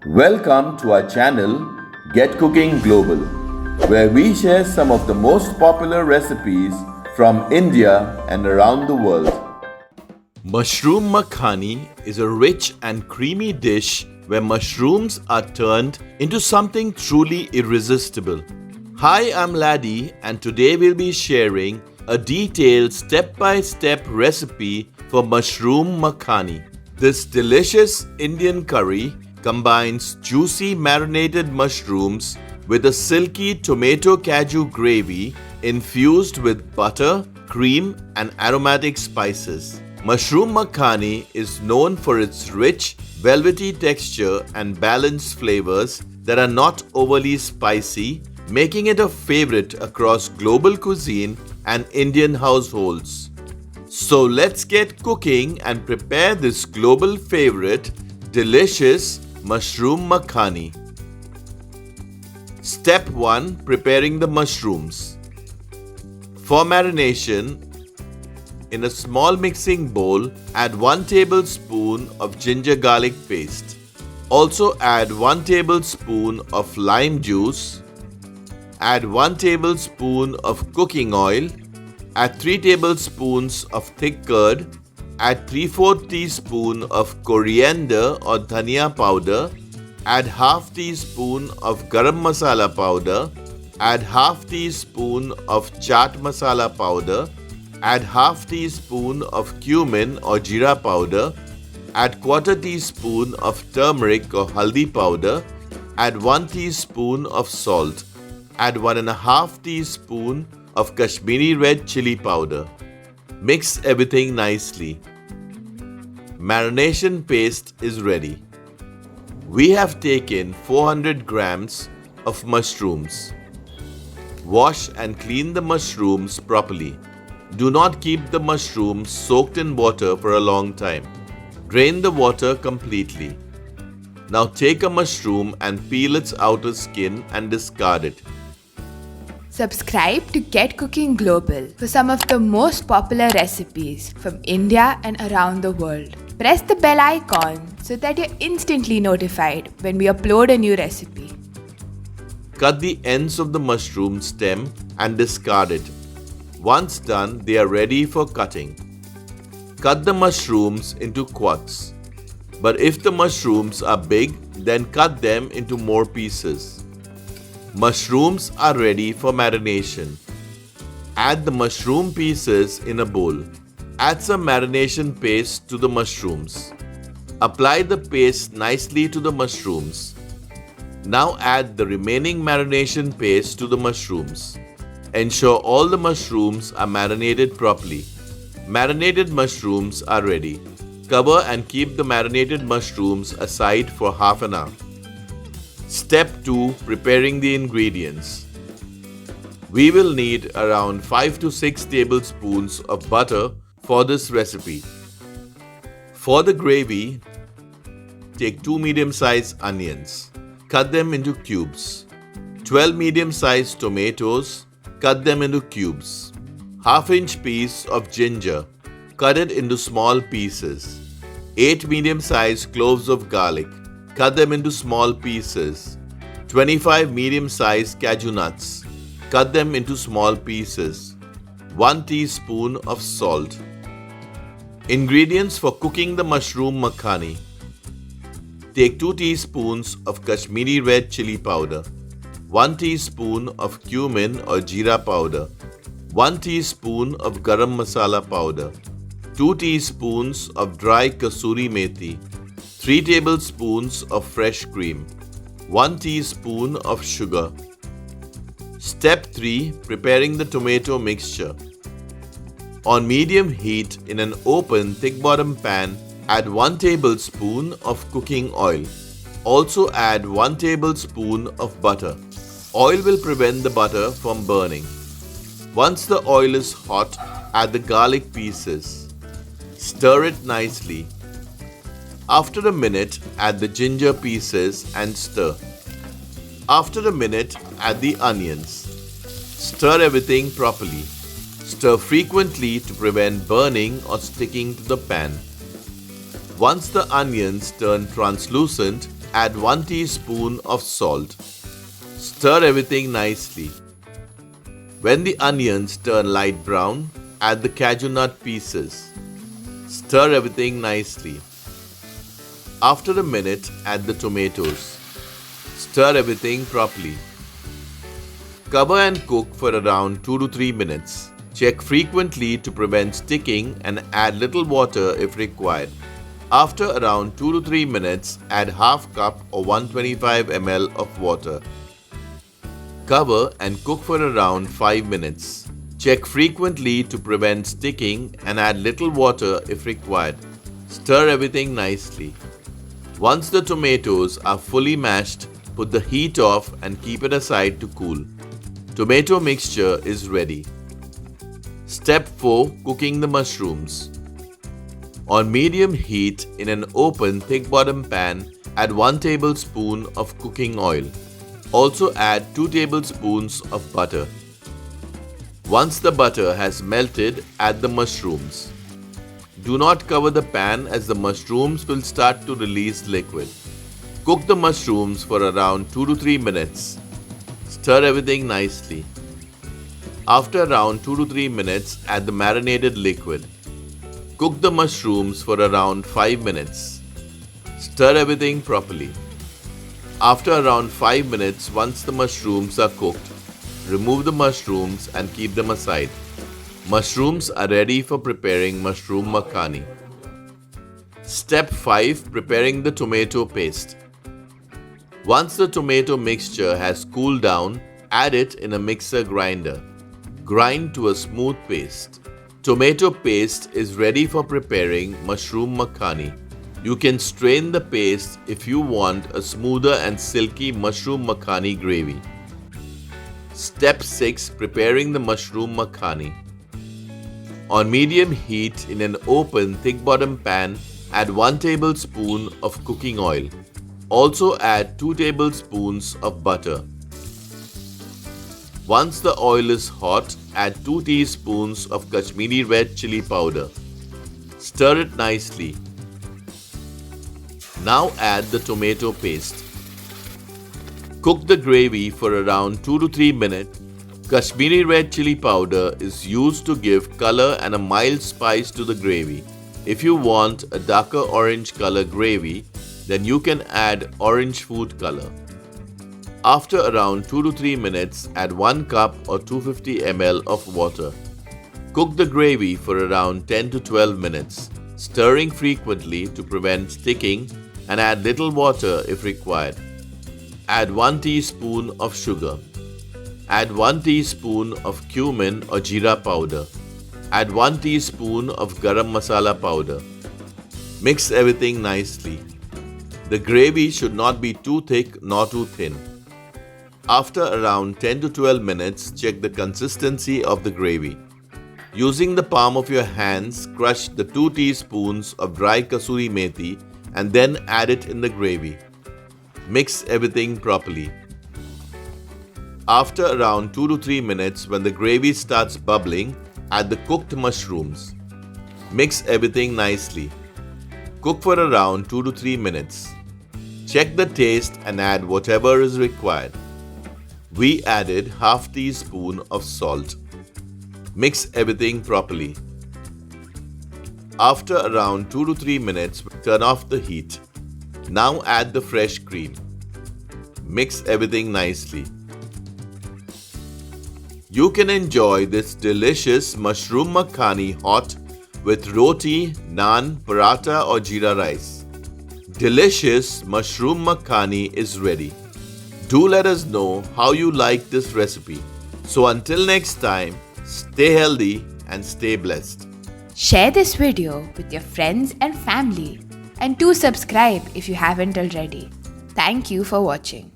Welcome to our channel Get Cooking Global, where we share some of the most popular recipes from India and around the world. Mushroom Makhani is a rich and creamy dish where mushrooms are turned into something truly irresistible. Hi, I'm Laddie, and today we'll be sharing a detailed step-by-step recipe for Mushroom Makhani. This delicious Indian curry combines juicy marinated mushrooms with a silky tomato-cashew gravy infused with butter, cream, and aromatic spices. Mushroom Makhani is known for its rich, velvety texture and balanced flavors that are not overly spicy, making it a favorite across global cuisine and Indian households. So let's get cooking and prepare this global favorite, delicious Mushroom Makhani. Step 1. Preparing the mushrooms. For marination, in a small mixing bowl, add 1 tablespoon of ginger garlic paste. Also add 1 tablespoon of lime juice. Add 1 tablespoon of cooking oil. Add 3 tablespoons of thick curd. Add 3/4 teaspoon of coriander or dhania powder. Add half teaspoon of garam masala powder. Add half teaspoon of chaat masala powder. Add half teaspoon of cumin or jeera powder. Add 1/4 teaspoon of turmeric or haldi powder. Add 1 teaspoon of salt. Add 1.5 teaspoon of Kashmiri red chili powder. Mix everything nicely. Marination paste is ready. We have taken 400 grams of mushrooms. Wash and clean the mushrooms properly. Do not keep the mushrooms soaked in water for a long time. Drain the water completely. Now take a mushroom and peel its outer skin and discard it. Subscribe to Get Cooking Global for some of the most popular recipes from India and around the world. Press the bell icon so that you're instantly notified when we upload a new recipe. Cut the ends of the mushroom stem and discard it. Once done, they are ready for cutting. Cut the mushrooms into quads. But if the mushrooms are big, then cut them into more pieces. Mushrooms are ready for marination. Add the mushroom pieces in a bowl. Add some marination paste to the mushrooms. Apply the paste nicely to the mushrooms. Now add the remaining marination paste to the mushrooms. Ensure all the mushrooms are marinated properly. Marinated mushrooms are ready. Cover and keep the marinated mushrooms aside for half an hour. Step 2. Preparing the ingredients. We will need around 5 to 6 tablespoons of butter for this recipe. For the gravy, take 2 medium-sized onions. Cut them into cubes. 12 medium-sized tomatoes. Cut them into cubes. Half-inch piece of ginger. Cut it into small pieces. 8 medium-sized cloves of garlic. Cut them into small pieces. 25 medium-sized cashew nuts. Cut them into small pieces. 1 teaspoon of salt. Ingredients for cooking the mushroom makhani. Take 2 teaspoons of Kashmiri red chili powder. 1 teaspoon of cumin or jeera powder. 1 teaspoon of garam masala powder. 2 teaspoons of dry kasuri methi. 3 tablespoons of fresh cream. 1 teaspoon of sugar. Step 3. Preparing the tomato mixture. On medium heat in an open thick bottom pan, add 1 tablespoon of cooking oil. Also add 1 tablespoon of butter. Oil will prevent the butter from burning. Once the oil is hot, add the garlic pieces. Stir it nicely. After a minute, add the ginger pieces and stir. After a minute, add the onions. Stir everything properly. Stir frequently to prevent burning or sticking to the pan. Once the onions turn translucent, add 1 teaspoon of salt. Stir everything nicely. When the onions turn light brown, add the cashew nut pieces. Stir everything nicely. After a minute, add the tomatoes. Stir everything properly. Cover and cook for around 2 to 3 minutes. Check frequently to prevent sticking and add little water if required. After around 2 to 3 minutes, add half cup or 125 ml of water. Cover and cook for around 5 minutes. Check frequently to prevent sticking and add little water if required. Stir everything nicely. Once the tomatoes are fully mashed, put the heat off and keep it aside to cool. Tomato mixture is ready. Step 4. Cooking the mushrooms. On medium heat in an open thick bottom pan, add 1 tablespoon of cooking oil. Also add 2 tablespoons of butter. Once the butter has melted, add the mushrooms. Do not cover the pan as the mushrooms will start to release liquid. Cook the mushrooms for around 2 to 3 minutes. Stir everything nicely. After around 2 to 3 minutes, add the marinated liquid. Cook the mushrooms for around 5 minutes. Stir everything properly. After around 5 minutes, once the mushrooms are cooked, remove the mushrooms and keep them aside. Mushrooms are ready for preparing mushroom makhani. Step 5. Preparing the tomato paste. Once the tomato mixture has cooled down, add it in a mixer grinder. Grind to a smooth paste. Tomato paste is ready for preparing mushroom makhani. You can strain the paste if you want a smoother and silky mushroom makhani gravy. Step 6. Preparing the mushroom makhani. On medium heat in an open thick bottom pan, add 1 tablespoon of cooking oil. Also add 2 tablespoons of butter. Once the oil is hot, add 2 teaspoons of Kashmiri red chili powder. Stir it nicely. Now add the tomato paste. Cook the gravy for around 2 to 3 minutes. Kashmiri red chili powder is used to give color and a mild spice to the gravy. If you want a darker orange color gravy, then you can add orange food color. After around 2 to 3 minutes, add 1 cup or 250 ml of water. Cook the gravy for around 10 to 12 minutes, stirring frequently to prevent sticking, and add little water if required. Add 1 teaspoon of sugar. Add 1 teaspoon of cumin or jeera powder. Add 1 teaspoon of garam masala powder. Mix everything nicely. The gravy should not be too thick nor too thin. After around 10 to 12 minutes, check the consistency of the gravy. Using the palm of your hands, crush the 2 teaspoons of dry kasuri methi and then add it in the gravy. Mix everything properly. After around 2 to 3 minutes, when the gravy starts bubbling, add the cooked mushrooms. Mix everything nicely. Cook for around 2 to 3 minutes. Check the taste and add whatever is required. We added half teaspoon of salt. Mix everything properly. After around 2 to 3 minutes, turn off the heat. Now add the fresh cream. Mix everything nicely. You can enjoy this delicious mushroom makhani hot with roti, naan, paratha or jeera rice. Delicious mushroom makhani is ready. Do let us know how you like this recipe. So until next time, stay healthy and stay blessed. Share this video with your friends and family, and do subscribe if you haven't already. Thank you for watching.